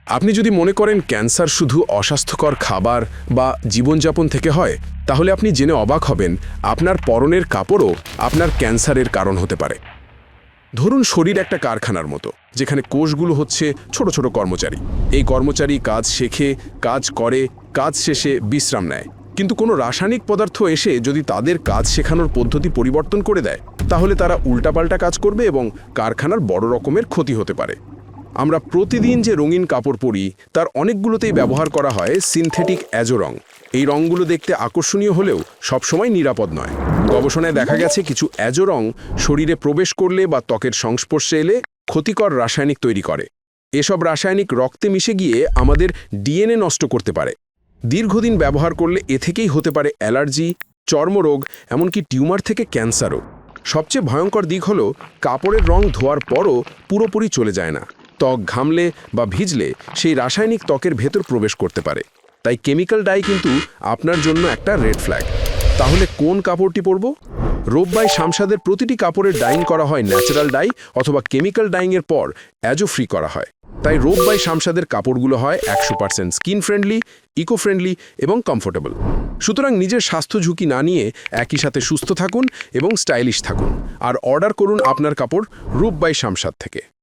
আপনি যদি মনে করেন ক্যান্সার শুধু অস্বাস্থ্যকর খাবার বা জীবনযাপন থেকে হয়, তাহলে আপনি জেনে অবাক হবেন আপনার পরনের কাপড়ও আপনার ক্যান্সারের কারণ হতে পারে। ধরুন শরীর একটা কারখানার মতো, যেখানে কোষগুলো হচ্ছে ছোট ছোট কর্মচারী। এই কর্মচারী কাজ শেখে, কাজ করে, কাজ শেষে বিশ্রাম নেয়। কিন্তু কোনো রাসায়নিক পদার্থ এসে যদি তাদের কাজ শেখানোর পদ্ধতি পরিবর্তন করে দেয়, তাহলে তারা উল্টাপাল্টা কাজ করবে এবং কারখানার বড় রকমের ক্ষতি হতে পারে। আমরা প্রতিদিন যে রঙিন কাপড় পরি তার অনেকগুলোতেই ব্যবহার করা হয় সিনথেটিক অ্যাজো রং। এই রঙগুলো দেখতে আকর্ষণীয় হলেও সবসময় নিরাপদ নয়। গবেষণায় দেখা গেছে কিছু অ্যাজো রং শরীরে প্রবেশ করলে বা ত্বকের সংস্পর্শে এলে ক্ষতিকর রাসায়নিক তৈরি করে। এসব রাসায়নিক রক্তে মিশে গিয়ে আমাদের ডিএনএ নষ্ট করতে পারে। দীর্ঘদিন ব্যবহার করলে এ থেকেই হতে পারে অ্যালার্জি, চর্মরোগ, এমনকি টিউমার থেকে ক্যান্সারও। সবচেয়ে ভয়ঙ্কর দিক হলো কাপড়ের রং ধোয়ার পরও পুরোপুরি চলে যায় না। ত্বক ঘামলে বা ভিজলে সেই রাসায়নিক ত্বকের ভেতর প্রবেশ করতে পারে। তাই কেমিক্যাল ডাই কিন্তু আপনার জন্য একটা রেড ফ্ল্যাগ। তাহলে কোন কাপড়টি পরব? রোব বাই শামসাদের প্রতিটি কাপড়ের ডাইং করা হয় ন্যাচারাল ডাই অথবা কেমিক্যাল ডাইংয়ের পর অ্যাজো ফ্রি করা হয়। তাই রোব বাই শামসাদের কাপড়গুলো হয় 100% স্কিন ফ্রেন্ডলি, ইকো ফ্রেন্ডলি এবং কমফোর্টেবল। সুতরাং নিজের স্বাস্থ্য ঝুঁকি না নিয়ে একই সাথে সুস্থ থাকুন এবং স্টাইলিশ থাকুন। আর অর্ডার করুন আপনার কাপড় রোব বাই শামসাদ থেকে।